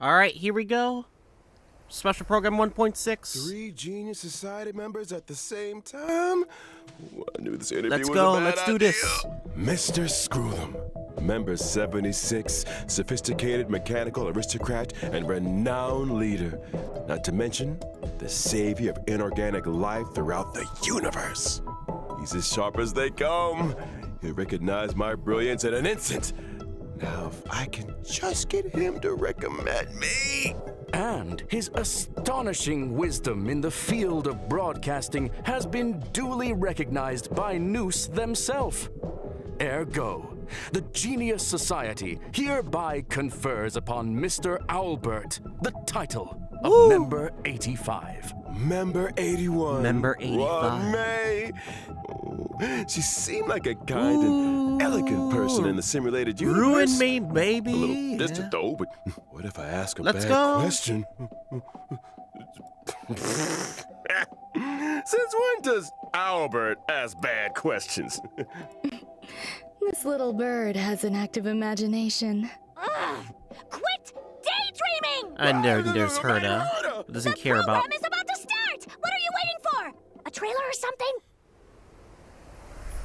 Alright, here we go. Special Program 1.6. 3 Genius Society members at the same time? I knew this interview Let's was go, a bad let's do idea. this. Mr. Screw'em, member 76, sophisticated mechanical aristocrat and renowned leader. Not to mention, the savior of inorganic life throughout the universe. He's as sharp as they come. He'll recognize my brilliance in an instant. Now, if I can just get him to recommend me. And his astonishing wisdom in the field of broadcasting has been duly recognized by Noose themselves. Ergo, the Genius Society hereby confers upon Mr. Owlbert the title of Member 85. Member 81. Member 85. May. She seemed like a kind and elegant person in the simulated universe. Ruin me, baby. A little distant though, but what if I ask a Let's bad go. question? Since when does Albert ask bad questions? This little bird has an active imagination. Quit daydreaming! And there's Herda, who doesn't care about... The program is about to start! What are you waiting for? A trailer or something?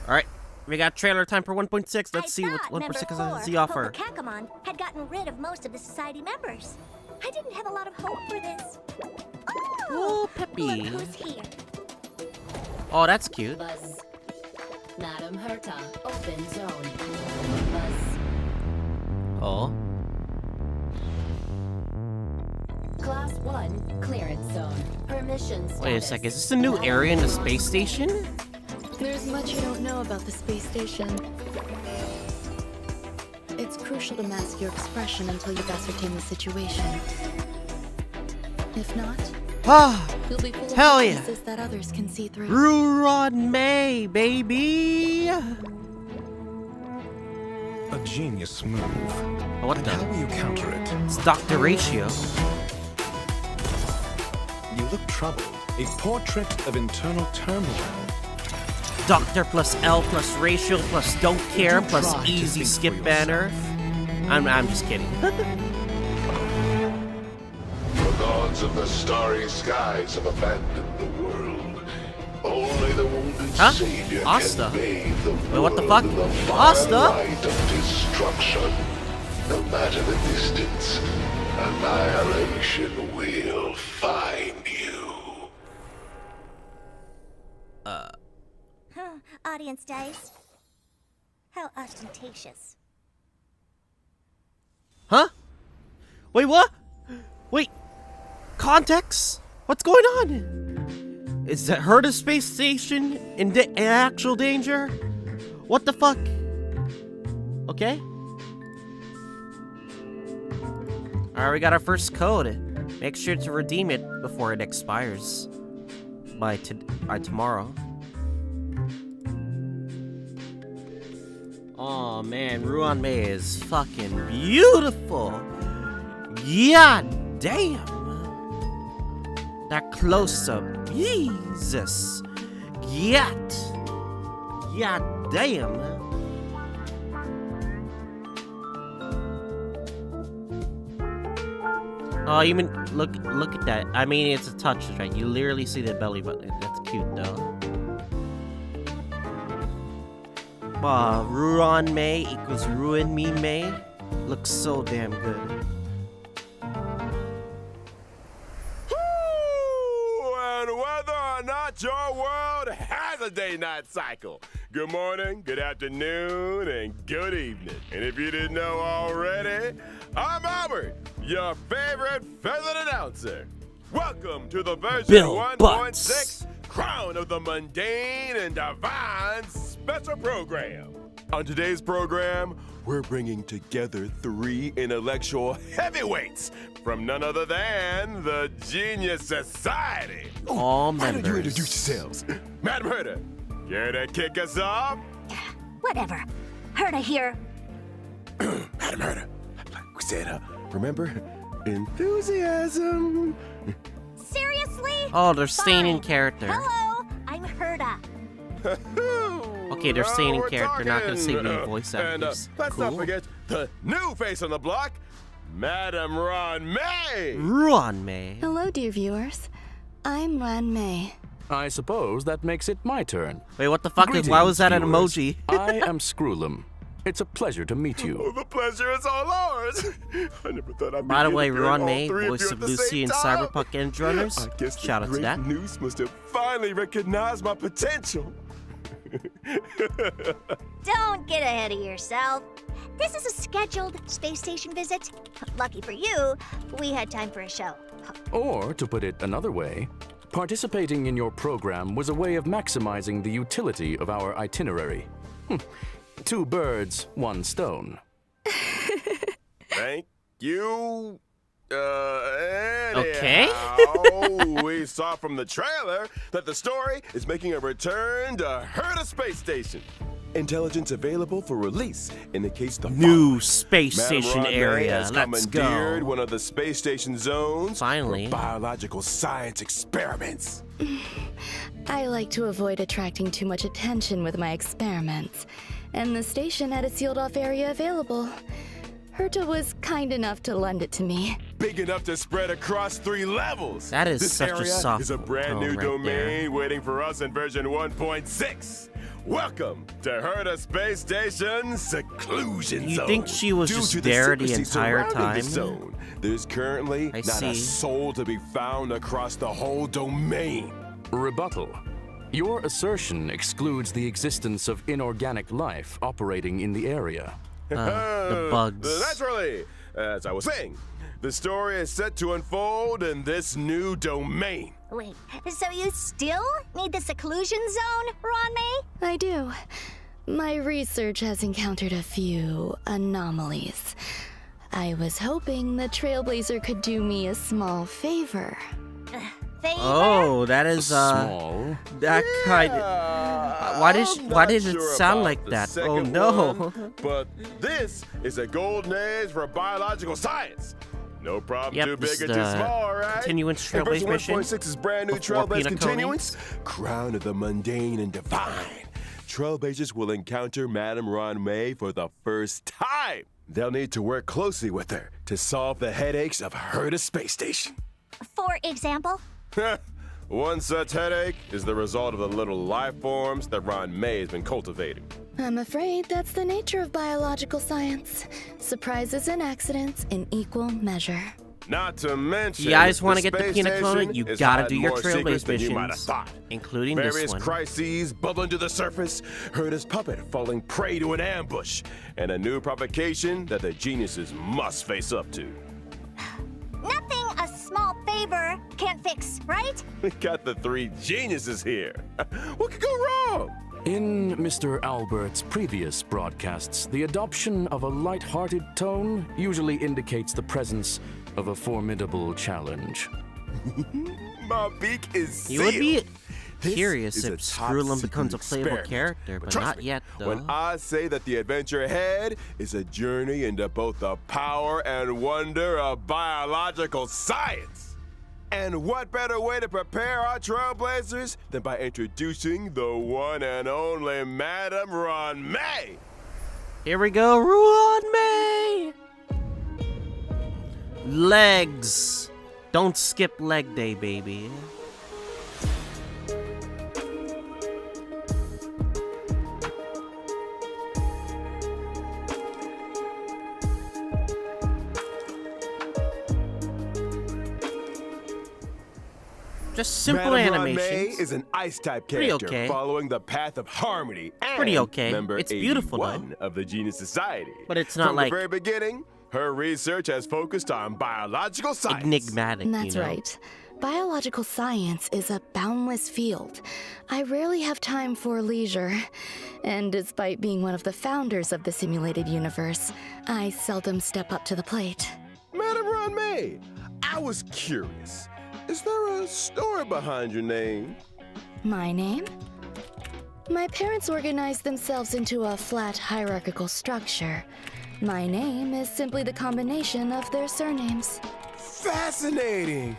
Alright, we got trailer time for 1.6. Let's see what Member 1.6 4, has to offer. Kakamon had gotten rid of most of the society members. I didn't have a lot of hope for this. Oh, Peppy. Look who's here. Oh, that's cute. Buzz. Madam Herta, open zone. Buzz. Oh. Class 1, clearance zone. Permission status. Wait a second, is this a new area in the space station? There's much you don't know about the space station. It's crucial to mask your expression until you've ascertained the situation. If not, Ah, you'll be full of hell yeah. weaknesses that others can see through. Ruron May, baby. A genius move. What And the? how will you counter it? It's Dr. Ratio. You look troubled. A portrait of internal turmoil. Doctor plus L plus Ratio plus Don't Care Do plus try to Easy think Skip for Banner. I'm just kidding. The gods of the starry skies have abandoned the world. Only the wounded Huh? savior Asta? can bathe the Wait, what the world fuck? in the Asta? firelight of destruction. No matter the distance, annihilation will find you. Audience dice. How ostentatious. Huh? Wait, what? Wait. Context? What's going on? Is that Herda space station in actual danger? What the fuck? Okay. Alright, we got our first code. Make sure to redeem it before it expires. By tomorrow. Oh man, Ruan May is fucking beautiful. God damn. That close up, Jesus. God damn. Oh, you mean look at that. I mean, it's a touch, right? You literally see the belly button. That's cute though. Ruron May equals Ruin Me May. Looks so damn good. And whether or not your world has a day-night cycle. Good morning, good afternoon, and good evening. And if you didn't know already, I'm Albert, your favorite feathered announcer. Welcome to the version Bill 1.6 Butts. Crown of the Mundane and Divine special program. On today's program, we're bringing together 3 intellectual heavyweights from none other than the Genius Society. All Why don't you members. introduce yourselves? Madam Herta, care to kick us off? Whatever. Herda here. Madam Herta, we said, remember? Enthusiasm. Seriously? Oh, they're staying in Fine. character. Hello, I'm Herda. Okay, they're staying in We're character, not gonna talking, say being voice and actors. let's not Cool. forget the new face on the block, Madam Ron May! Ron May. Hello, dear viewers. I'm Ran May. I suppose that makes it my turn. Wait, what the fuck? Why was that an Greetings, emoji? I am Screwlum. It's a pleasure to meet Oh, you. the pleasure is all ours. I never thought I'd be By the way, interviewing Ron all May, three voice you of at the Lucy same in time. Cyberpunk Edge Runners. I guess Shout the out to great that. Noose must have finally recognized my potential. Don't get ahead of yourself. This is a scheduled space station visit. Lucky for you, we had time for a show. Or, to put it another way, participating in your program was a way of maximizing the utility of our itinerary. 2 birds, 1 stone. Thank you. Okay. Anyhow, we saw from the trailer that the story is making a return to Herta Space Station. Intelligence available for release indicates the New following. space Madam station Ron May area. has Let's commandeered go. one of the space station zones Finally. for biological science experiments. I like to avoid attracting too much attention with my experiments, and the station had a sealed-off area available. Herta was kind enough to lend it to me. Big enough to spread across 3 levels. That is this such a area soft is a brand new tone right domain there. waiting for us in version 1.6. Welcome to Herta Space Station Seclusion You Zone. think she was Due just to there the secrecy entire surrounding time? the zone, there's currently I not a see. soul to be found across the whole domain. Rebuttal. Your assertion excludes the existence of inorganic life operating in the area. The bugs. Naturally, as I was saying, the story is set to unfold in this new domain. Wait, so you still need the seclusion zone, Ron May? I do. My research has encountered a few anomalies. I was hoping the Trailblazer could do me a small favor. Favor? Oh, that is Small. that kind. Why did I'm why not did it sure sound about like the that? Oh second no. one, but this is a golden age for biological science. No problem Yep, too this big is or too the small, right? continuance And Trailblaze version mission 1.6 is brand new before Trailblaze Pina continuance. Crown of the mundane and divine. Trailblazers will encounter Madam Ron May for the first time. They'll need to work closely with her to solve the headaches of Herta Space Station. For example? One such headache is the result of the little life forms that Ron May has been cultivating. I'm afraid that's the nature of biological science. Surprises and accidents in equal measure. Not to mention, You guys want to get the Pina Colada? You gotta do your Trailblaze missions, missions, including this Various one. crises bubbling to the surface, Herta's puppet falling prey to an ambush, and a new provocation that the geniuses must face up to. Nothing a small favor can't fix, right? We got the 3 geniuses here. What could go wrong? In Mr. Albert's previous broadcasts, the adoption of a light-hearted tone usually indicates the presence of a formidable challenge. My beak is You would be sealed. This curious is if a Screwlum top becomes a secret playable experiment. character, but Trust not me, yet, though. When I say that the adventure ahead is a journey into both the power and wonder of biological science. And what better way to prepare our trailblazers than by introducing the one and only Madam Ron May? Here we go, Ron May! Legs. Don't skip leg day, baby. Just simple Madam Ron animations. May is an ice-type Pretty character okay. following the path of harmony and Pretty okay. member It's beautiful, though. 81 of the Genius Society. But it's not From like- the very beginning, her research has focused on biological science. Enigmatic, That's you know? right. Biological science is a boundless field. I rarely have time for leisure. And despite being one of the founders of the simulated universe, I seldom step up to the plate. Madam Ron May, I was curious. Is there a story behind your name? My name? My parents organized themselves into a flat hierarchical structure. My name is simply the combination of their surnames. Fascinating.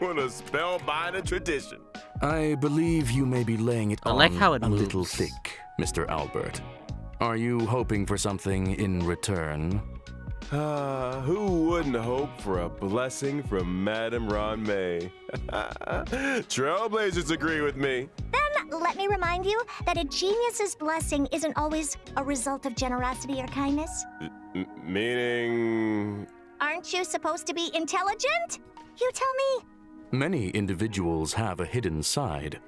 What a spellbinding tradition. I believe you may be laying it I on like how it a little moves. thick, Mr. Albert. Are you hoping for something in return? Who wouldn't hope for a blessing from Madame Ron May? Trailblazers agree with me. Then let me remind you that a genius's blessing isn't always a result of generosity or kindness. Meaning... Aren't you supposed to be intelligent? You tell me. Many individuals have a hidden side.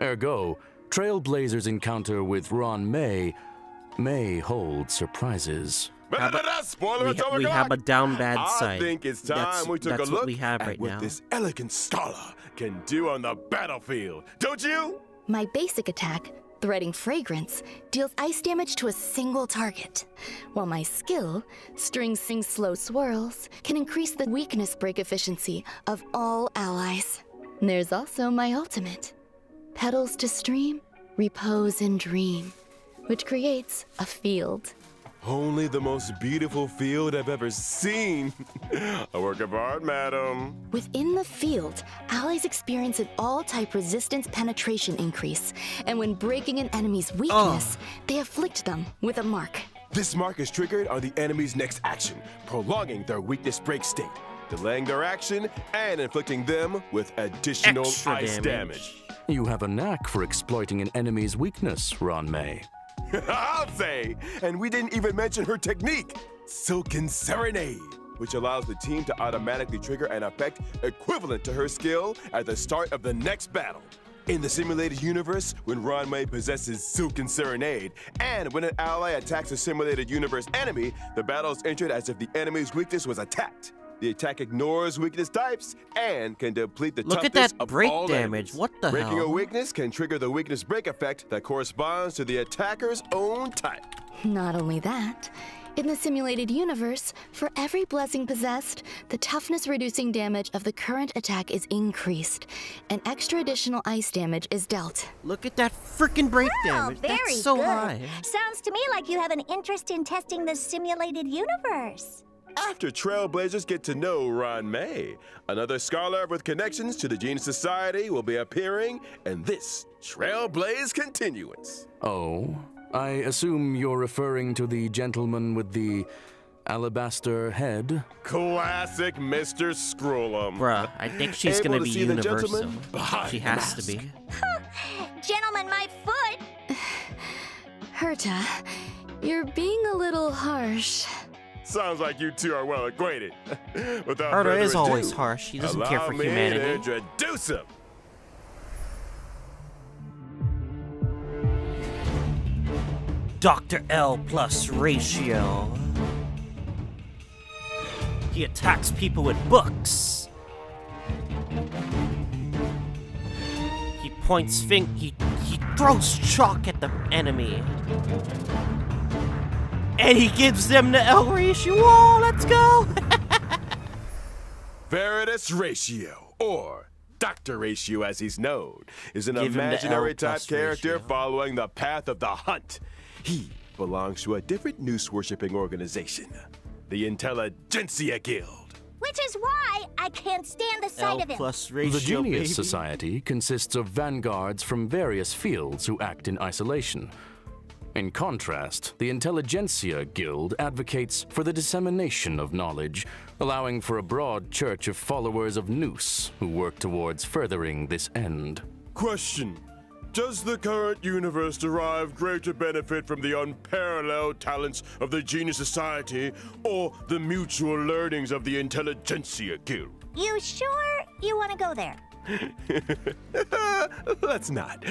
Ergo, Trailblazers' encounter with Ron may hold surprises. Spoiler We have a down bad side. I think it's time we took a that's look what we have at right what now. this elegant scholar can do on the battlefield. Don't you? My basic attack, Threading Fragrance, deals ice damage to a single target, while my skill, String Sing Slow Swirls, can increase the weakness break efficiency of all allies. There's also my ultimate, Petals to Stream, Repose and Dream, which creates a field. Only the most beautiful field I've ever seen. A work of art, madam. Within the field, allies experience an all-type resistance penetration increase, and when breaking an enemy's weakness, they afflict them with a mark. This mark is triggered on the enemy's next action, prolonging their weakness break state, delaying their action, and inflicting them with additional Extra ice damage. You have a knack for exploiting an enemy's weakness, Ron May. I'll say! And we didn't even mention her technique, Silken Serenade, which allows the team to automatically trigger an effect equivalent to her skill at the start of the next battle. In the simulated universe, when Ron May possesses Silken Serenade, and when an ally attacks a simulated universe enemy, the battle is entered as if the enemy's weakness was attacked. The attack ignores weakness types and can deplete the Look at toughness that of break all damage. enemies. What the Breaking hell? a weakness can trigger the weakness break effect that corresponds to the attacker's own type. Not only that, in the simulated universe, for every blessing possessed, the toughness-reducing damage of the current attack is increased, and extra additional ice damage is dealt. Look at that freaking break damage. Very That's so good. high. Sounds to me like you have an interest in testing the simulated universe. After Trailblazers get to know Ron May, another scholar with connections to the Genius Society will be appearing in this Trailblaze Continuance. Oh, I assume you're referring to the gentleman with the alabaster head? Classic Mr. Scrollum. Bruh, I think she's Able gonna to be see the universal. gentleman behind She the has to mask. be. Gentlemen, my foot! Herta, you're being a little harsh. Sounds like you two are well acquainted. Without Herta further is ado, always harsh. She doesn't care allow for me to humanity. introduce him. Dr. L plus ratio. He attacks people with books. He points he throws chalk at the enemy. And he gives them the L ratio. Oh, let's go! Veritas Ratio, or Dr. Ratio as he's known, is an Give him the imaginary L type plus character ratio. following the path of the hunt. He belongs to a different noose-worshipping organization, the Intelligentsia Guild. Which is why I can't stand the sight L of him. plus ratio, The Genius baby. Society consists of vanguards from various fields who act in isolation. In contrast, the Intelligentsia Guild advocates for the dissemination of knowledge, allowing for a broad church of followers of Noose who work towards furthering this end. Question. Does the current universe derive greater benefit from the unparalleled talents of the Genius Society or the mutual learnings of the Intelligentsia Guild? You sure you want to go there? Let's not.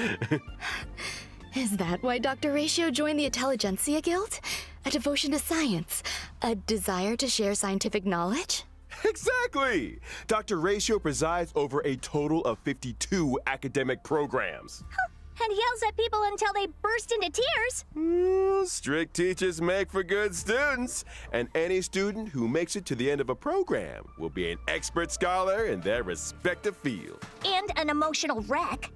Is that why Dr. Ratio joined the Intelligentsia Guild? A devotion to science? A desire to share scientific knowledge? Exactly! Dr. Ratio presides over a total of 52 academic programs. And yells at people until they burst into tears. Strict teachers make for good students, and any student who makes it to the end of a program will be an expert scholar in their respective field. And an emotional wreck.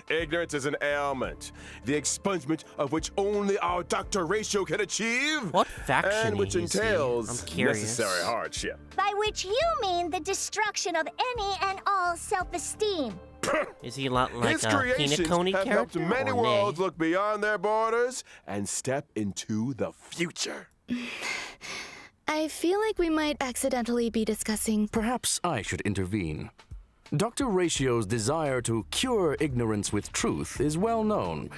Ignorance is an ailment, the expungement of which only our Dr. Ratio can achieve. What faction and which is he? entails I'm curious. necessary hardship. By which you mean the destruction of any and all self-esteem. Is he a lot like His a creations Peanut Coney have helped character? many or worlds nay? look beyond their borders and step into the future. I feel like we might accidentally be discussing. Perhaps I should intervene. Dr. Ratio's desire to cure ignorance with truth is well known.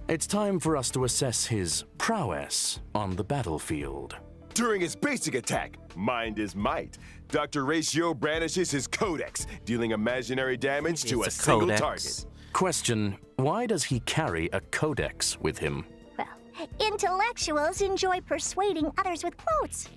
It's time for us to assess his prowess on the battlefield. During his basic attack, Mind is Might, Dr. Ratio brandishes his codex, dealing imaginary damage to a It's single codex. target. Question, why does he carry a codex with him? Well, intellectuals enjoy persuading others with quotes.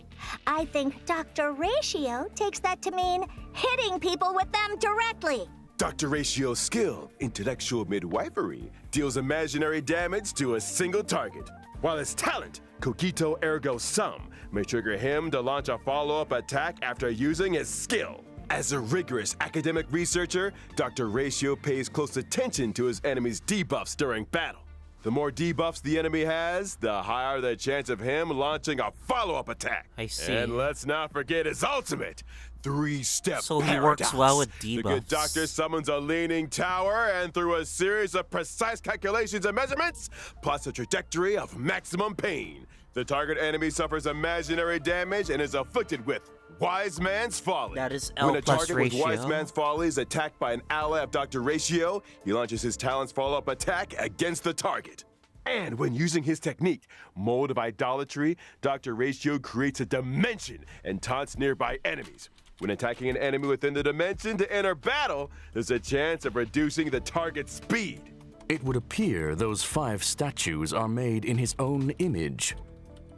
I think Dr. Ratio takes that to mean hitting people with them directly. Dr. Ratio's skill, intellectual midwifery, deals imaginary damage to a single target, while his talent, Cogito Ergo Sum, may trigger him to launch a follow-up attack after using his skill. As a rigorous academic researcher, Dr. Ratio pays close attention to his enemy's debuffs during battle. The more debuffs the enemy has, the higher the chance of him launching a follow-up attack. I see. And let's not forget his ultimate, 3-step So he paradox. works well with The good debuffs. doctor summons a leaning tower and through a series of precise calculations and measurements, plots a trajectory of maximum pain. The target enemy suffers imaginary damage and is afflicted with Wise Man's Folly. That is L When a plus target ratio. with Wise Man's Folly is attacked by an ally of Dr. Ratio, he launches his talent's follow-up attack against the target. And when using his technique, Mold of Idolatry, Dr. Ratio creates a dimension and taunts nearby enemies. When attacking an enemy within the dimension to enter battle, there's a chance of reducing the target's speed. It would appear those 5 statues are made in his own image.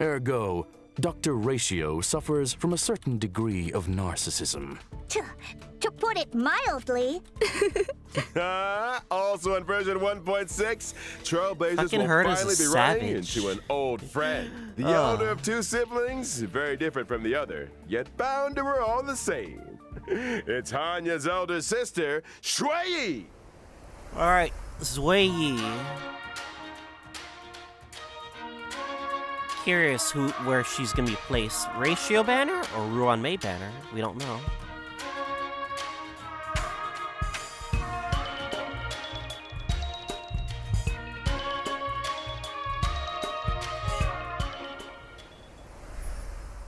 Ergo, Dr. Ratio suffers from a certain degree of narcissism. To put it mildly, Also in version 1.6, Trailblazers Fucking will Hurt is a finally be running savage. into an old friend. The elder of 2 siblings, very different from the other, yet bound to her all the same. It's Hanya's elder sister, Shui. Alright, Zway. Curious where she's gonna be placed. Ratio banner or Ruan Mei banner? We don't know.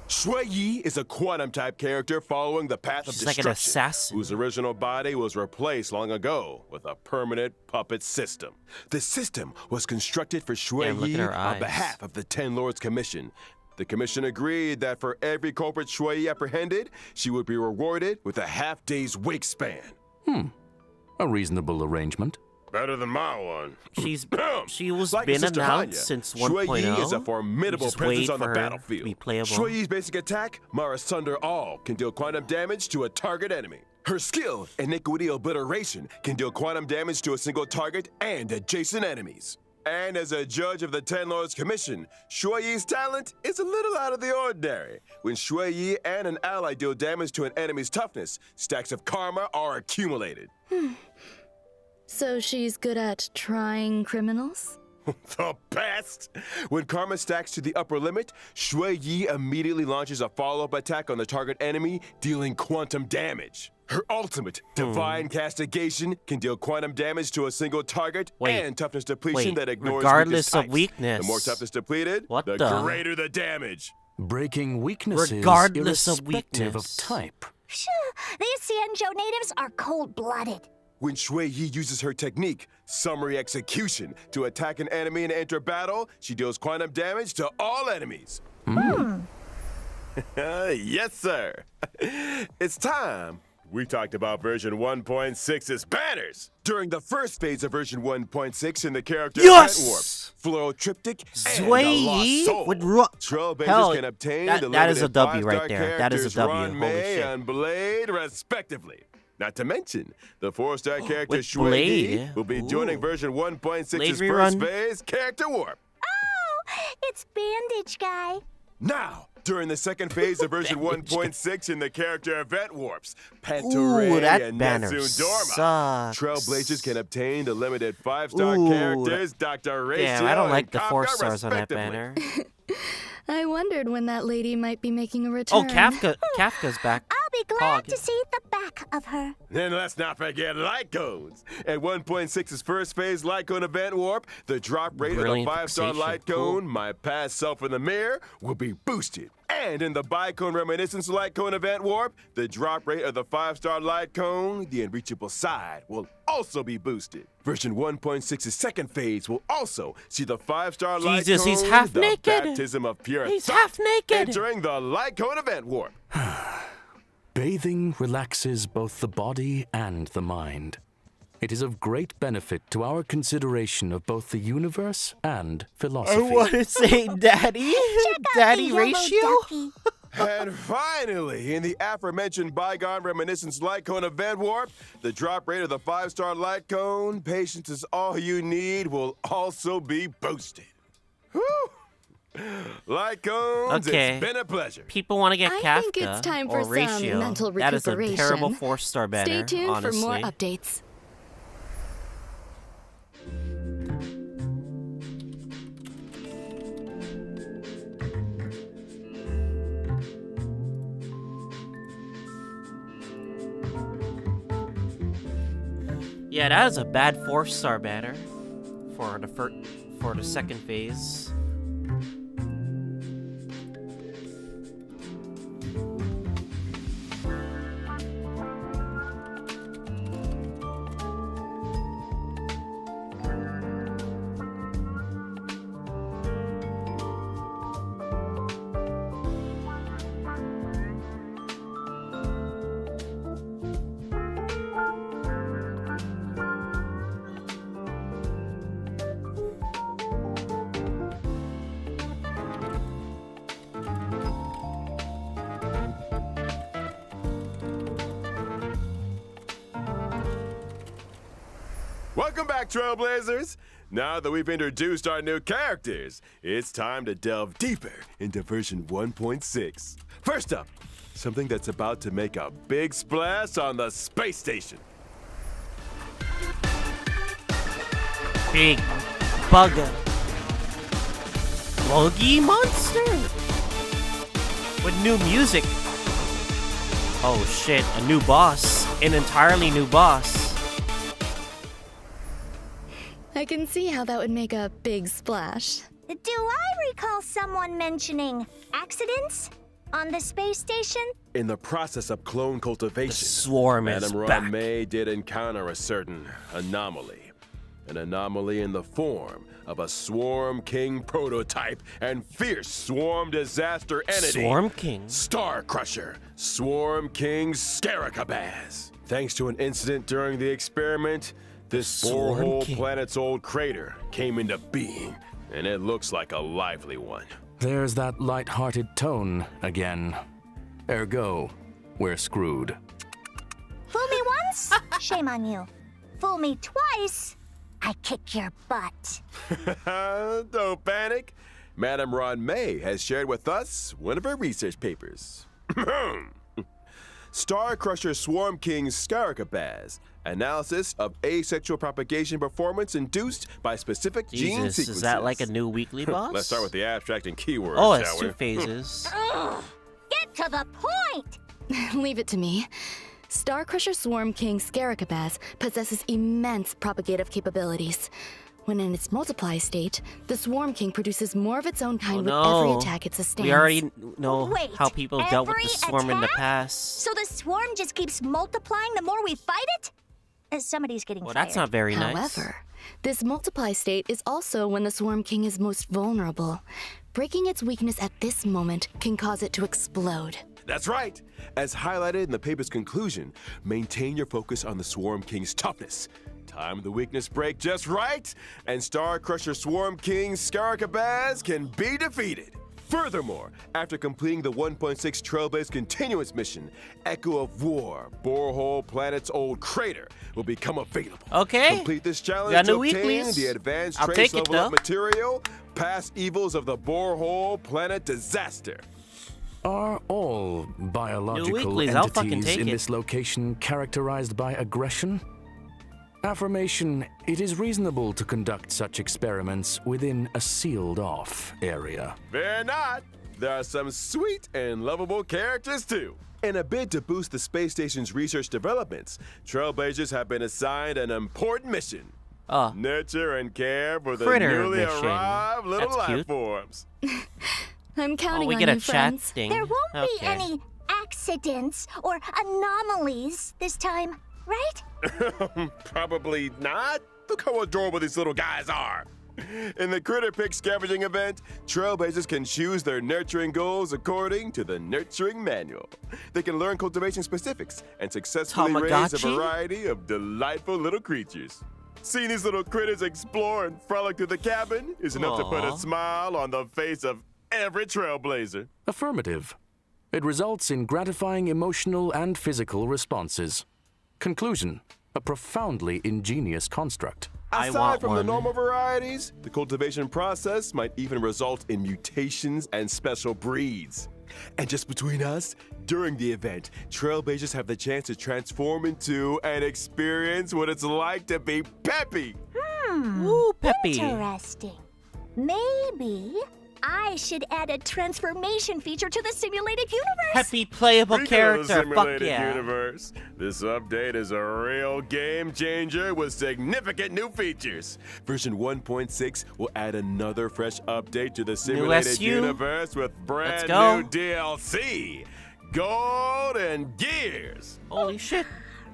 Shui Yi is a quantum-type character following the path of She's like destruction, an assassin. whose original body was replaced long ago with a permanent puppet system. The system was constructed for Shui Damn, look Yi at her on eyes. behalf of the Ten Lords Commission. The commission agreed that for every culprit Shui Yi apprehended, she would be rewarded with a half-day's wake span. A reasonable arrangement. Better than my one. She was Like been his sister announced Hanya, since Shui 1.0. Yi is a formidable Just presence wait on the for her to battlefield. be playable. Shui Yi's basic attack, Mara Sunder All, can deal quantum damage to a target enemy. Her skill, Iniquity Obliteration, can deal quantum damage to a single target and adjacent enemies. And as a judge of the Ten Lords Commission, Shui Yi's talent is a little out of the ordinary. When Shui Yi and an ally deal damage to an enemy's toughness, stacks of karma are accumulated. So she's good at trying criminals? The best! When karma stacks to the upper limit, Shui Yi immediately launches a follow-up attack on the target enemy, dealing quantum damage. Her ultimate, Divine Castigation, can deal quantum damage to a single target and toughness depletion that ignores regardless of types. weakness. The more toughness depleted, What the the? greater the damage. Breaking weaknesses Regardless of irrespective weakness. of type. these Xianzhou natives are cold-blooded. When Shui Yi uses her technique, Summary Execution, to attack an enemy and enter battle, she deals quantum damage to all enemies. Yes, sir. It's time. We talked about version 1.6's banners. During the first phase of version 1.6 in the character Yes! Event Warps, Flow Triptych, and Zway a Lost Soul. with Trailblazers Hell, can obtain that- the that is a limited W right 5-star there. That is a characters W. Ron Holy May shit. and Blade, respectively. Not to mention, the 4-star character With Shui Yi Blade. will be joining Ooh. version 1.6's Blade first rerun. phase, Character Warp. Oh, it's Bandage Guy. Now, during the second phase of version 1.6 in the character Event Warps, Ooh, Pantoray that and banner Netsu Dorma. sucks. Trailblazers can obtain the limited 5-star Ooh, characters Dr. Ratio Damn, I don't like and the Kafka, 4 stars on that respectively. banner. I wondered when that lady might be making a Oh, return. Kafka's back. I'll be glad Hog. to see the back of her. Then let's not forget light cones. At 1.6's first phase light cone event warp, the drop rate Brilliant of the 5-star fixation. light cone, my past self in the mirror, will be boosted. And in the bicone reminiscence light cone event warp, the drop rate of the 5-star light cone, the unreachable side, will also be boosted. Version 1.6's second phase will also see the 5-star light Jesus, cone, he's half the naked. baptism of pure He's thought, half naked. entering the light cone event warp. Bathing relaxes both the body and the mind. It is of great benefit to our consideration of both the universe and philosophy. I want to say daddy. Daddy the yellow ratio? ducky. And finally, in the aforementioned bygone reminiscence light cone event warp, the drop rate of the 5-star light cone, patience is all you need, will also be boosted. Whew. Light cones, Okay. it's been a pleasure. People want to get I Kafka think it's time or for some ratio. mental That is a recuperation. terrible 4-star banner, Stay tuned honestly. for more updates. Yeah, that is a bad 4-star banner for the second phase. Welcome back, Trailblazers! Now that we've introduced our new characters, it's time to delve deeper into version 1.6. First up, something that's about to make a big splash on the space station. Big buggy monster with new music. Oh shit, a new boss. An entirely new boss. I can see how that would make a big splash. Do I recall someone mentioning accidents on the space station? In the process of clone cultivation, The swarm is Madame back. Ron May did encounter a certain anomaly. An anomaly in the form of a Swarm King prototype and fierce swarm disaster entity. Swarm King? Star Crusher, Swarm King Scaricabaz. Thanks to an incident during the experiment, this Swarm borehole King. planet's old crater came into being, and it looks like a lively one. There's that light-hearted tone again. Ergo, we're screwed. Fool me once? Shame on you. Fool me twice? I kick your butt. Don't panic. Madame Ron May has shared with us one of her research papers. Star Crusher Swarm King Scaricabaz. Analysis of asexual propagation performance induced by specific gene Jesus, sequences. is that like a new weekly boss? Let's start with the abstract and keywords, Oh, it's shall 2 we? phases. Get to the point! Leave it to me. Star Crusher Swarm King Scaricabaz possesses immense propagative capabilities. When in its multiply state, the Swarm King produces more of its own kind with every attack it sustains. We already know Wait, how people dealt with every the swarm in the attack? past. So the swarm just keeps multiplying the more we fight it? Somebody's getting Well, fired. that's not very nice. However, this multiply state is also when the Swarm King is most vulnerable. Breaking its weakness at this moment can cause it to explode. That's right. As highlighted in the paper's conclusion, maintain your focus on the Swarm King's toughness. Time the weakness break just right, and Star Crusher Swarm King Scaricabaz can be defeated. Furthermore, after completing the 1.6 Trailblaze Continuance mission, Echo of War, Borehole Planet's Old Crater, will become available. Okay. Complete this challenge Got to new obtain weeklies. the advanced I'll trace take it, level up though. material, past evils of the Borehole Planet Disaster. Are all biological weeklies, I'll fucking entities take in it. this location characterized by aggression? Affirmation, it is reasonable to conduct such experiments within a sealed-off area. Fear not, there are some sweet and lovable characters too. In a bid to boost the space station's research developments, Trailblazers have been assigned an important mission. Oh, Nurture and care for the Critter newly mission. arrived little That's life cute. forms. I'm counting we on get a you, friends. chat thing. There won't be Okay. any accidents or anomalies this time, right? Probably not. Look how adorable these little guys are. In the Critter Pick scavenging event, Trailblazers can choose their nurturing goals according to the Nurturing Manual. They can learn cultivation specifics and successfully raise a Tamagotchi? variety of delightful little creatures. Seeing these little critters explore and frolic through the cabin is enough to put Aw. a smile on the face of every Trailblazer. Affirmative. It results in gratifying emotional and physical responses. Conclusion. A profoundly ingenious construct. I Aside want from the one. normal varieties, the cultivation process might even result in mutations and special breeds. And just between us, during the event, Trailblazers have the chance to transform into and experience what it's like to be Peppy. Ooh, Peppy. Interesting. Maybe I should add a transformation feature to the simulated universe. Peppy playable Speaking of the character. Fuck simulated yeah. universe, this update is a real game changer with significant new features. Version 1.6 will add another fresh update to the simulated SU. universe with brand go. new DLC, Gold and Gears. Holy shit.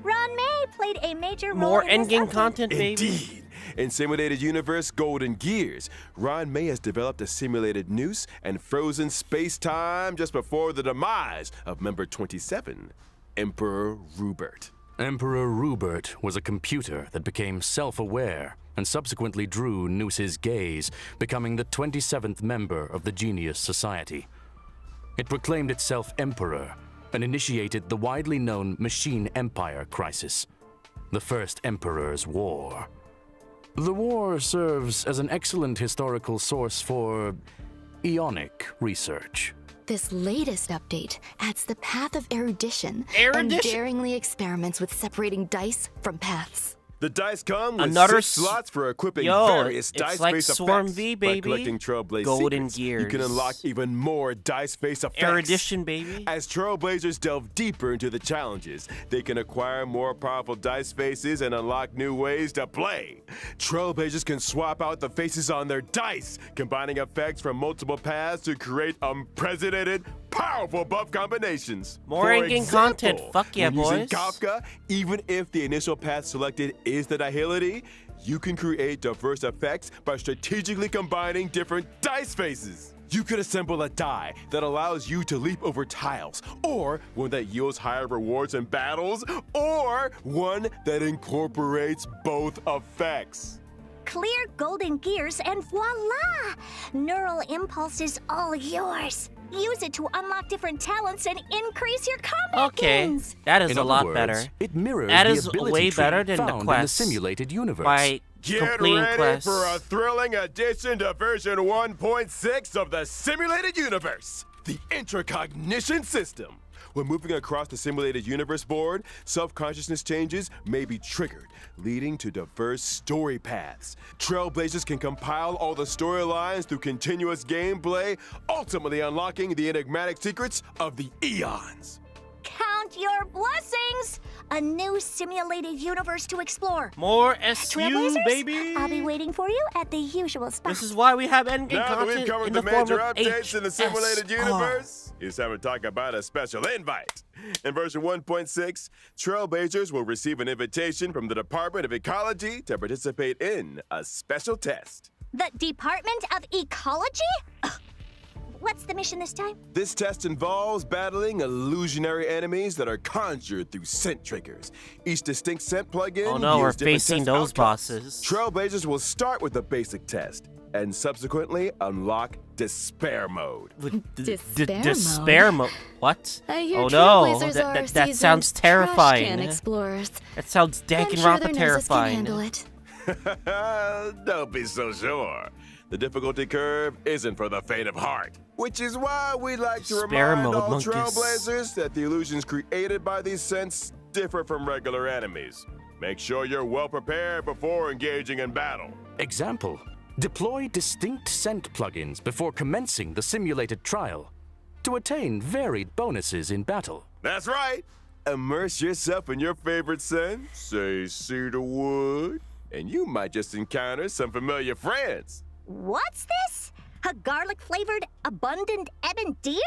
Ron May played a major role More in this endgame update. content, baby. Indeed. In Simulated Universe Golden Gears, Ron May has developed a simulated noose and frozen space-time just before the demise of member 27, Emperor Rupert. Emperor Rupert was a computer that became self-aware and subsequently drew Noose's gaze, becoming the 27th member of the Genius Society. It proclaimed itself Emperor and initiated the widely known Machine Empire crisis, the First Emperor's War. The war serves as an excellent historical source for Ionic research. This latest update adds the path of erudition and Erudition? daringly experiments with separating dice from paths. The dice come with Another 6 slots for equipping Yo, various it's dice like face Swarm effects. V, By baby. collecting Trailblaze Golden secrets, you can Gears. unlock even more dice face effects. Erudition, baby. As Trailblazers delve deeper into the challenges, they can acquire more powerful dice faces and unlock new ways to play. Trailblazers can swap out the faces on their dice, combining effects from multiple paths to create unprecedented, powerful buff combinations. More For in-game content. example, Fuck yeah, when using boys. Kafka, even if the initial path selected is the nihility, you can create diverse effects by strategically combining different dice faces. You could assemble a die that allows you to leap over tiles, or one that yields higher rewards in battles, or one that incorporates both effects. Clear golden gears and voila! Neural impulse is all yours. Use it to unlock different talents and increase your combat Okay, gains. that is In a other lot words, better. it mirrors That the is ability way tree better than the found in the quest simulated universe. By Get completing ready quests. for a thrilling addition to version 1.6 of the simulated universe, the intracognition system. When moving across the simulated universe board, self-consciousness changes may be triggered, leading to diverse story paths. Trailblazers can compile all the storylines through continuous gameplay, ultimately unlocking the enigmatic secrets of the eons. Count your blessings! A new simulated universe to explore. More SU, Trailblazers, baby. I'll be waiting for you at the usual spot. This is why we have endgame Now that content we've covered in the the form major of updates in the simulated HSR. universe, it's time to talk about a special invite. In version 1.6, Trailblazers will receive an invitation from the Department of Ecology to participate in a special test. The Department of Ecology? Ugh. What's the mission this time? This test involves battling illusionary enemies that are conjured through scent triggers. Each distinct scent plugin Oh no, we're yields different facing test those outcomes. bosses. Trailblazers will start with the basic test and subsequently unlock Despair Mode. Despair Despair mode. What? I hear Oh no, Trailblazers are that seasoned sounds trash can terrifying. explorers. That sounds I'm dankin' sure rappa their noses can terrifying. handle it. Don't be so sure. The difficulty curve isn't for the faint of heart. Which is why we like to Spare remind mode, all monkeys. Trailblazers that the illusions created by these scents differ from regular enemies. Make sure you're well prepared before engaging in battle. Example: deploy distinct scent plugins before commencing the simulated trial. to attain varied bonuses in battle. That's right. Immerse yourself in your favorite scent, say cedar wood, and you might just encounter some familiar friends. What's this? A garlic-flavored, abundant ebon deer?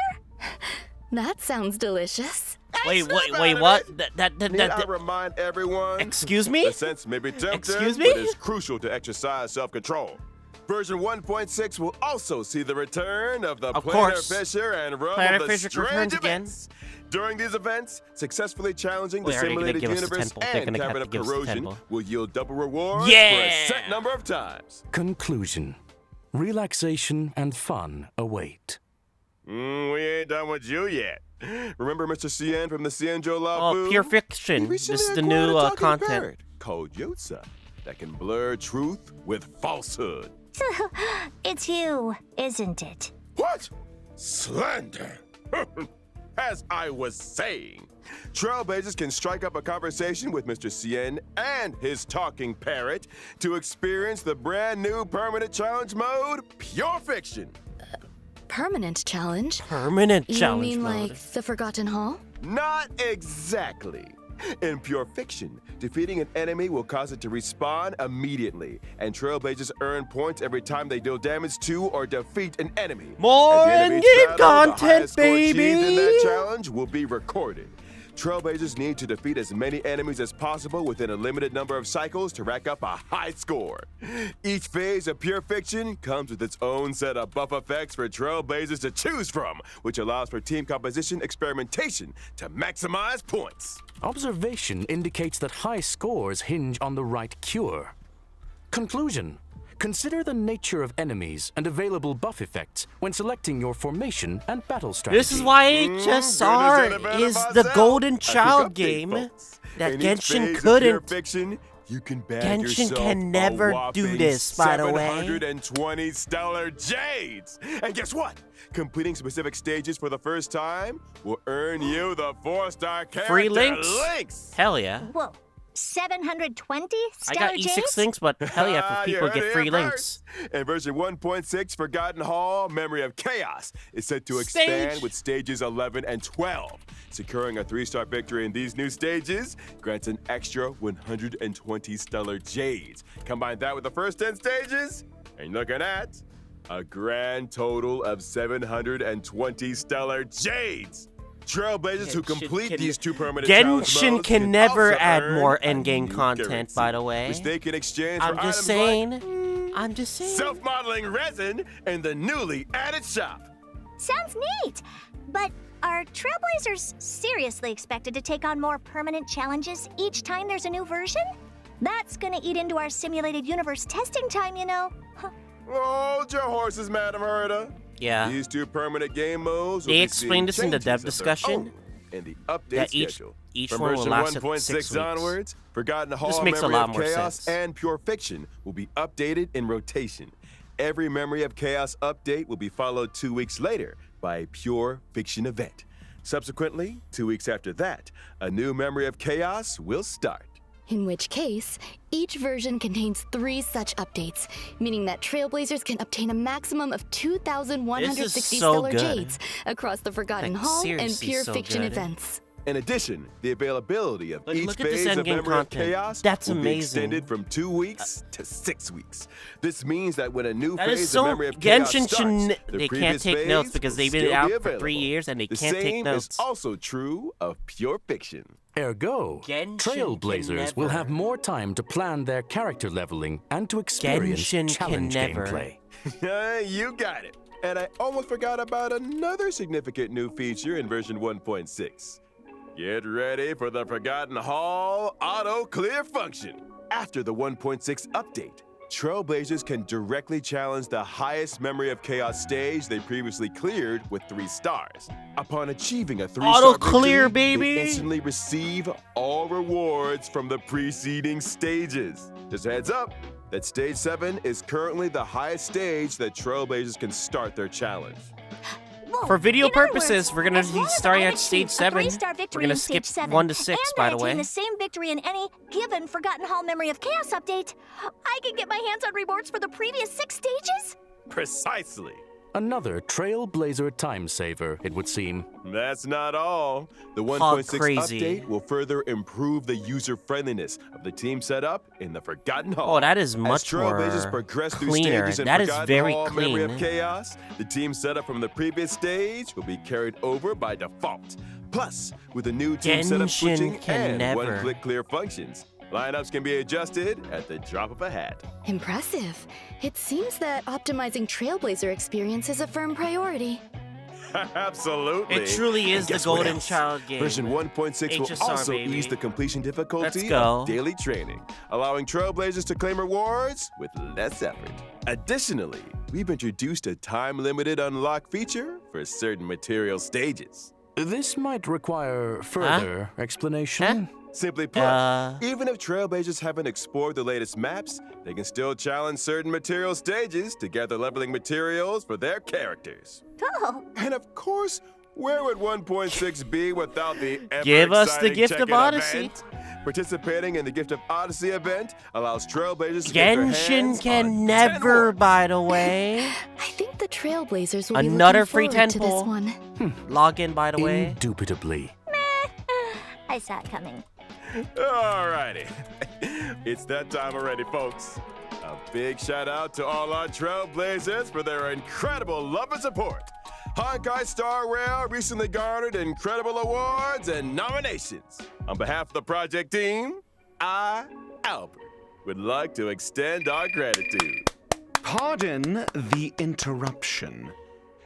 That sounds delicious. Wait, Snap out wait, of what? it. Need I remind everyone? Excuse me? The sense may be tempting, Excuse me? but it's crucial to exercise self-control. Version 1.6 will also see the return of the Of Planar course. Fisher and Rub Planar of the Fisher Strange returns again. events. During these events, successfully challenging the Wait, are they gonna simulated give us the universe temple? They're and gonna have Cabin to of give us the Corrosion temple. will yield double rewards for Yeah! a set number of times. Conclusion. Relaxation and fun await. We ain't done with you yet. Remember Mr. Cien from the Cienjo Oh, Labu? Pure He Fiction. recently This is the acquired new a talking content. parrot called Yotza that can blur truth with falsehood. It's you, isn't it? What? Slander! As I was saying, Trailblazers can strike up a conversation with Mr. Cien and his talking parrot to experience the brand new permanent challenge mode, Pure Fiction. Permanent challenge? Permanent You challenge mean mode. like the Forgotten Hall? Not exactly. In Pure Fiction, defeating an enemy will cause it to respawn immediately, and Trailblazers earn points every time they deal damage to or defeat an enemy. More At the end of each in-game battle, the content, highest score achieved in that baby! challenge will be recorded. Trailblazers need to defeat as many enemies as possible within a limited number of cycles to rack up a high score. Each phase of Pure Fiction comes with its own set of buff effects for Trailblazers to choose from, which allows for team composition experimentation to maximize points. Observation indicates that high scores hinge on the right cure. Conclusion. Consider the nature of enemies and available buff effects when selecting your formation and battle strategy. This is why Good HSR as is myself. the A golden quick child update, game folks. that In each Genshin phase of couldn't. Pure Fiction, you can bag Genshin yourself can never a do whopping this, by the way. 720 stellar jades. And guess what? Completing specific stages for the first time will earn you the 4-star character Free links? links. Hell yeah. Whoa, 720 I stellar got E6 jades? links, but hell yeah, Ah, for you people heard get it free here links. first. In version 1.6, Forgotten Hall, Memory of Chaos is set to expand Stage. with stages 11 and 12. Securing a 3-star victory in these new stages grants an extra 120 stellar jades. Combine that with the first 10 stages, and you're looking at a grand total of 720 stellar jades. Trailblazers who Genshin complete can- these two permanent challenge Genshin modes can never also add earn more a endgame new content, currency, by the way. which they can exchange I'm for just items saying. like I'm just saying. self-modeling resin in the newly added shop. Sounds neat. But are Trailblazers seriously expected to take on more permanent challenges each time there's a new version? That's gonna eat into our simulated universe testing time, you know. Hold your horses, Madam Herta. Yeah. These two permanent game modes will They be explained seeing this in the changes dev of their discussion, own in the update that each schedule. one From will version last up to 1.6 6 weeks. onwards, Forgotten Hall, makes a Memory lot of more Chaos, sense. and Pure Fiction will be updated in rotation. Every Memory of Chaos update will be followed 2 weeks later by a Pure Fiction event. Subsequently, 2 weeks after that, a new Memory of Chaos will start. In which case, each version contains 3 such updates, meaning that Trailblazers can obtain a maximum of 2,160 so stellar good. jades across the Forgotten Like, Hall and seriously Pure so Fiction good. events. In addition, the availability of each look at this phase of endgame Memory of content. Chaos That's will be amazing. extended from 2 weeks to 6 weeks. This means that when a new That phase is so. of Memory of Chaos Genshin starts, should. the They can't previous take phase notes because will they've been still out be for 3 available. years and they The can't take same notes. is also true of Pure Fiction. Ergo, Genshin Trailblazers can will never. have more time to plan their character leveling and to experience Genshin can challenge never. gameplay. You got it. And I almost forgot about another significant new feature in version 1.6. Get ready for the Forgotten Hall auto clear function. After the 1.6 update, Trailblazers can directly challenge the highest Memory of Chaos stage they previously cleared with 3 stars. Upon achieving a 3-star Auto clear, victory, baby! they instantly receive all rewards from the preceding stages. Just a heads up that stage 7 is currently the highest stage that Trailblazers can start their challenge. Whoa, For video in other purposes, words, we're gonna as be long as starting I at stage achieve a 7. 3-star We're victory gonna in skip stage 7, 1 to 6, and by I the attain way. the same victory in any given Forgotten Hall Memory of Chaos update, I can get my hands on rewards for the previous 6 stages? Precisely. Another trailblazer time saver, it would seem. That's not all. The Hog 1.6 crazy. update will further improve the user-friendliness of the team setup in the Forgotten Hall. Oh, that is much As Trailblazers more progress through cleaner. stages in That is Forgotten very Hall Memory clean. of Chaos, the team setup from the previous stage will be carried over by default. Plus, with the new team setup Genshin switching can and never. one-click clear functions, lineups can be adjusted at the drop of a hat. Impressive. It seems that optimizing Trailblazer experience is a firm priority. Absolutely. It truly is And the guess what golden else? child game. Version 1.6 will HSR, also baby. ease the completion difficulty Let's go. of daily training, allowing Trailblazers to claim rewards with less effort. Additionally, we've introduced a time-limited unlock feature for certain material stages. This might require further explanation. Simply put, even if Trailblazers haven't explored the latest maps, they can still challenge certain material stages to gather leveling materials for their characters. Oh, And of course, where would 1.6 be without the Give us the ever-exciting gift of check-in Odyssey. event? Participating in the Gift of Odyssey event allows Trailblazers to get their Genshin hands can on 10 never, orbs. by the way. I think the Trailblazers will Another be free looking forward to this temple. one. Log in, by the way. Indubitably. I saw it coming. Alrighty. It's that time already, folks. A big shout out to all our Trailblazers for their incredible love and support. Honkai Star Rail recently garnered incredible awards and nominations. On behalf of the project team, I, Albert, would like to extend our gratitude. Pardon the interruption.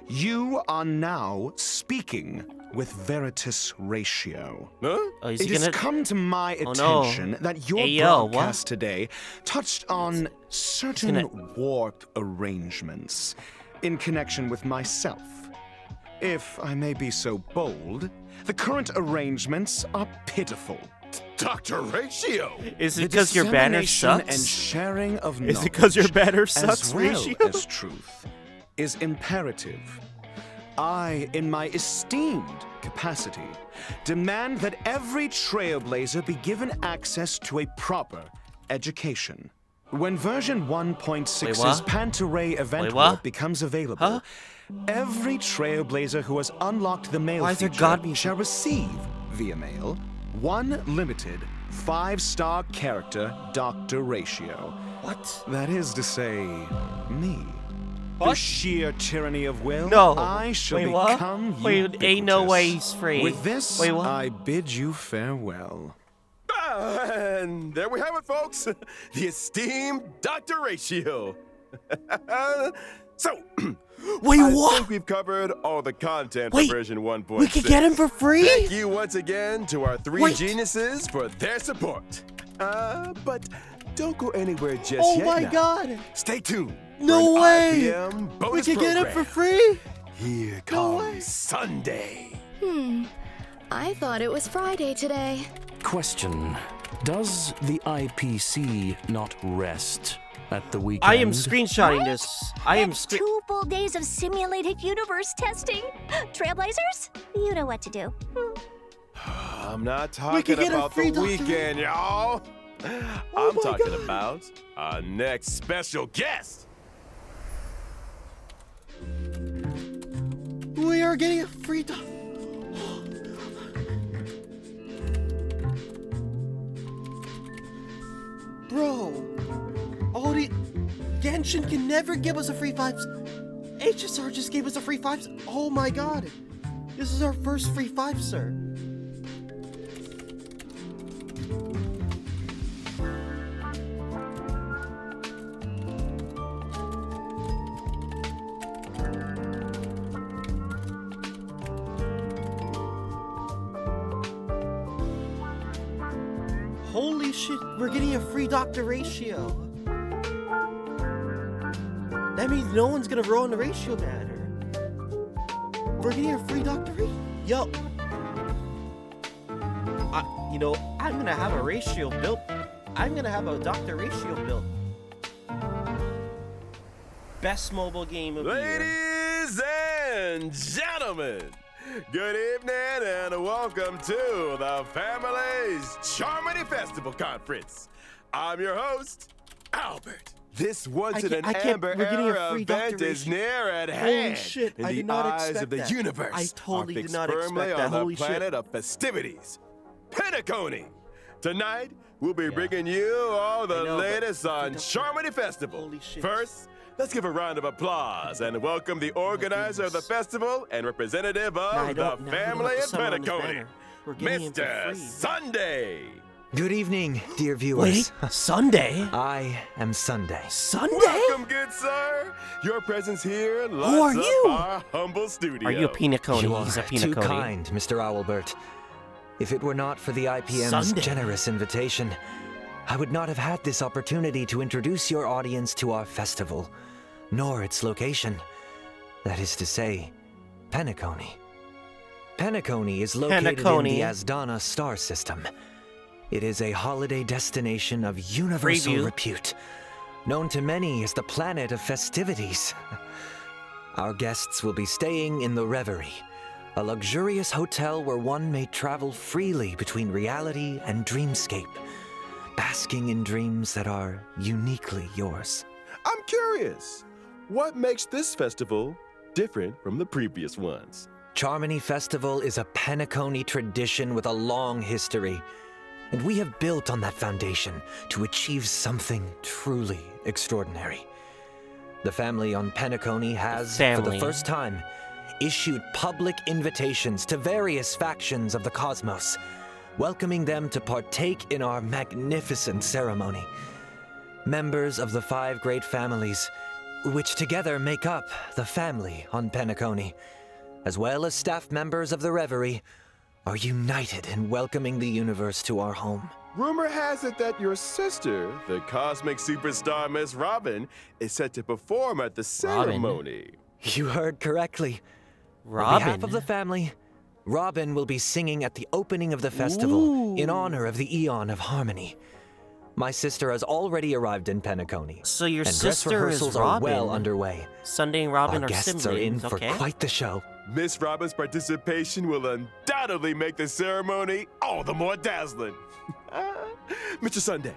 You are now speaking with Veritas Ratio. Huh? Oh, is It he has gonna? come to my Oh, no. attention that your Ayo, what? broadcast today touched on certain gonna- warp arrangements in connection with myself. If I may be so bold, the current arrangements are pitiful. Dr. Ratio! Is The it because your banner dissemination sucks? and sharing of knowledge, Is it because your banner sucks, as well Ratio? as truth, is imperative. I, in my esteemed capacity, demand that every Trailblazer be given access to a proper education. When version 1.6's Wait, what? Pantaray event Wait, what? warp becomes available, Huh? every Trailblazer who has unlocked the mail Why is there feature God music? shall receive, via mail, one limited 5-star character Dr. Ratio. What? That is to say, me. What? The sheer tyranny of will, No. I shall Wait, what? become Wait, ain't no ubiquitous. way he's free. With this, Wait, what? I bid you farewell. And there we have it, folks. The esteemed Dr. Ratio. So, Wait, I what? think we've covered all the content Wait, for version 1.6. We could get him for free? Thank you once again to our three Wait. geniuses for their support. But don't go anywhere just Oh yet my now. God! Stay tuned. No for an way! IPM We bonus could get him for program. free? Here No way. comes Sunday. I thought it was Friday today. Question. Does the IPC not rest at the weekend? I am screenshotting this. I am That's 2 full days of simulated universe testing. Trailblazers, you know what to do. I'm not could talking get a about free the Dr. weekend, y'all. Oh I'm my talking God. about our next special guest. We are getting a free Bro, all the Genshin can never give us a free 5s. HSR just gave us a free 5s. Oh my God. This is our first free 5, sir. Holy shit, we're getting a free Dr. Ratio. That means no one's gonna roll in the ratio banner. We're getting a free Dr. Ratio. Yo. I'm gonna have a ratio built. I'm gonna have a Dr. Ratio built. Best mobile game of the year. Ladies and gentlemen, good evening and welcome to the Family's Charmony Festival Conference. I'm your host, Albert, this once in an I can't- amber we're getting a era free event is doctoration. near at Holy hand. shit, in I the did not eyes expect of the that. universe. I totally are did fixed not expect firmly that. on Holy the shit. planet of festivities, Penacony. Tonight, we'll be bringing you all the I know, but latest on free Charmony Festival. Holy shit. First, let's give a round of applause and welcome the organizer of the goodness. festival and representative Now I of don't- the now we don't family have to of summon on this Penacony, banner. We're getting him for Mr. free. Sunday. Good evening, dear viewers. Wait, Sunday? I am Sunday. Sunday? Welcome, good sir. Your presence here lights are up you? our humble studio. Are you a Pinaconi? You are He's a too Pinaconi. kind, Mr. Owlbert. If it were not for the IPM's Sunday. generous invitation, I would not have had this opportunity to introduce your audience to our festival, nor its location. That is to say, Penacony. Penacony is located Penacony. in the Asdana star system. It is a holiday destination of universal Preview. repute, known to many as the planet of festivities. Our guests will be staying in the Reverie, a luxurious hotel where one may travel freely between reality and dreamscape, basking in dreams that are uniquely yours. I'm curious. What makes this festival different from the previous ones? Charmony Festival is a Penacony tradition with a long history, and we have built on that foundation to achieve something truly extraordinary. The family on Penacony has, for Family. the first time, issued public invitations to various factions of the cosmos, welcoming them to partake in our magnificent ceremony. Members of the 5 great families, which together make up the family on Penacony, as well as staff members of the Reverie, are united in welcoming the universe to our home. Rumor has it that your sister, the cosmic superstar Miss Robin, is set to perform at the ceremony. You heard correctly. On Robin? behalf of the family, Robin will be singing at the opening of the festival in honor of the Eon of Harmony. My sister has already arrived in Penacony, So your and dress sister is rehearsals are well Robin. underway. Sunday and Robin Our are guests are in siblings, for okay? quite the show. Miss Robin's participation will undoubtedly make the ceremony all the more dazzling. Mr. Sunday,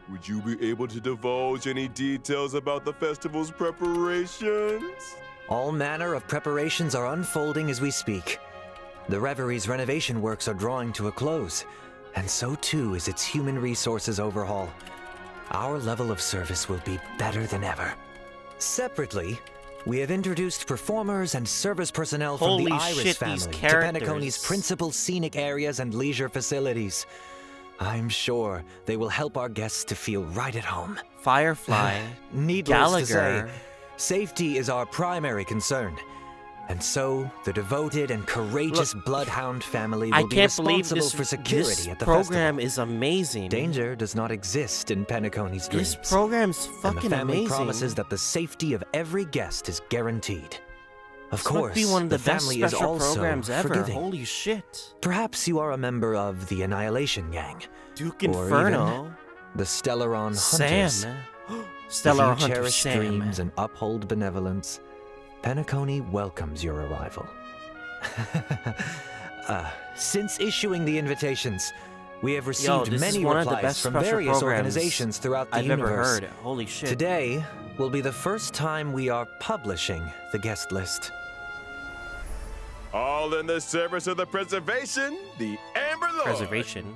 would you be able to divulge any details about the festival's preparations? All manner of preparations are unfolding as we speak. The Reverie's renovation works are drawing to a close, and so too is its human resources overhaul. Our level of service will be better than ever. Separately, we have introduced performers and service personnel from Holy the Iris shit, family these to characters. Penacony's principal scenic areas and leisure facilities. I'm sure they will help our guests to feel right at home. Firefly. Needless to say, Gallagher. safety is our primary concern. And so, the devoted and courageous Bloodhound family will I be can't believe responsible this, for security this at the program festival. is amazing. Danger does not exist in Penacony's dreams. This program's and fucking the family amazing. promises that the safety of every guest is guaranteed. Of This course, might be one of the, best family is special also programs ever. forgiving. Holy shit. Perhaps you are a member of the Annihilation Gang, Duke or Inferno. even the Stellaron Sam. Hunters. Stellar If you Hunter cherish Sam. dreams and uphold benevolence, Penacony welcomes your arrival. Since issuing the invitations, we have received this many is one of the replies best from special various programs organizations throughout the I've universe. ever heard. Holy shit. Today will be the first time we are publishing the guest list. All in the service of the preservation, the Amber Lord. Preservation.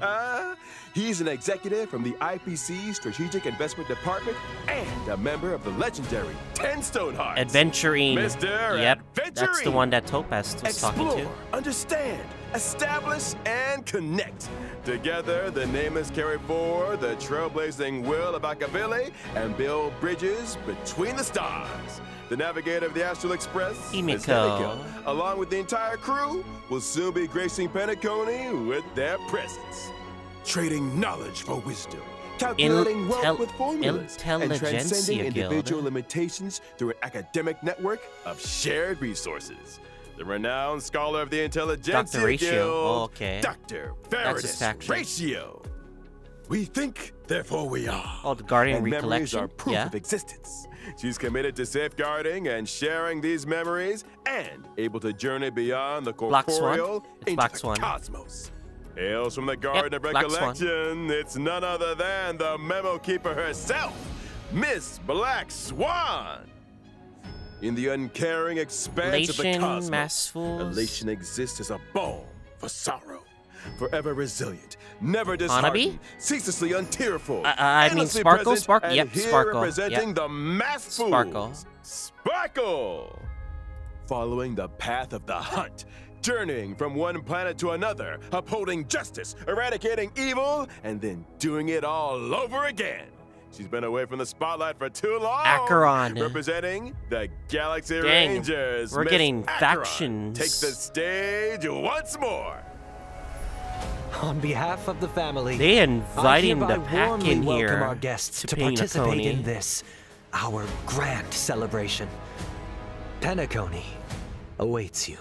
He's an executive from the IPC Strategic Investment Department and a member of the legendary 10 Stonehearts. Adventurine. Mr. Yep, that's the Adventurine. one that Topaz was talking Explore, to. understand, establish, and connect. Together, the nameless carry forward the trailblazing will of Akavili and build bridges between the stars. The navigator of the Astral Express, Miss Himiko. Himiko, along with the entire crew, will soon be gracing Penacony with their presence. Trading knowledge for wisdom, calculating wealth with formulas, and Intelligentsia transcending Guild. individual limitations through an academic network of shared resources. The renowned scholar of the Intelligentsia Dr. Ratio. Guild, Oh, okay. Dr. That's his Veritas faction. Ratio. We think, therefore we are. Oh, the Guardian And memories Recollection? are proof Yeah. of existence. She's committed to safeguarding and sharing these memories and able to journey beyond the Black Swan. corporeal It's into Black the Swan. cosmos. Hails from the Garden of Black Swan. Recollection. It's none other than the Memo Keeper herself, Miss Black Swan. In the uncaring expanse of the Elation, cosmos, Massfuls. elation exists as a balm for sorrow. Forever resilient, never disheartened, ceaselessly untearful. I mean endlessly Sparkle? present, Sparkle? and Yep, here Sparkle. representing Yep. the mass fools. Sparkle. Sparkle! Following the path of the hunt, journeying from one planet to another, upholding justice, eradicating evil, and then doing it all over again. She's been away from the spotlight for too long. Acheron. Representing the Galaxy Dang, Rangers. we're Miss getting Acheron factions. takes the stage once more. On behalf of the family, They I inviting hereby the pack warmly in welcome here our guests to Penacony. participate in this, our grand celebration. Penacony awaits you.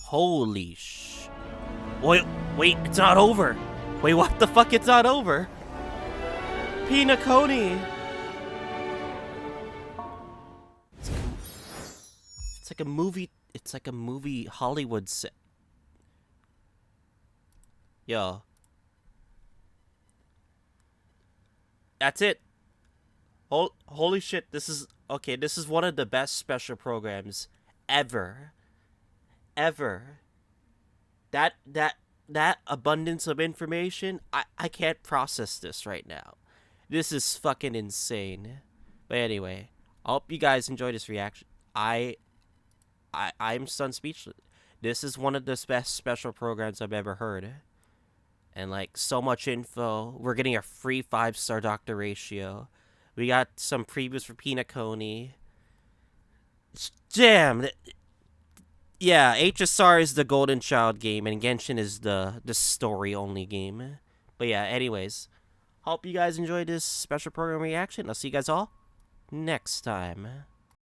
Holy sh... Wait, it's not over. Wait, what the fuck? It's not over. Penacony. It's like a movie. It's like a movie Hollywood set. Yo. That's it. Holy shit, this is... Okay, this is one of the best special programs ever. Ever. That abundance of information, I can't process this right now. This is fucking insane. But anyway, I hope you guys enjoyed this reaction. I'm stunned speechless. This is one of the best special programs I've ever heard. And like, so much info. We're getting a free 5-star Doctor ratio. We got some previews for Penacony. Damn. Yeah, HSR is the Golden Child game, and Genshin is the story-only game. But yeah, anyways. Hope you guys enjoyed this special program reaction. I'll see you guys all next time.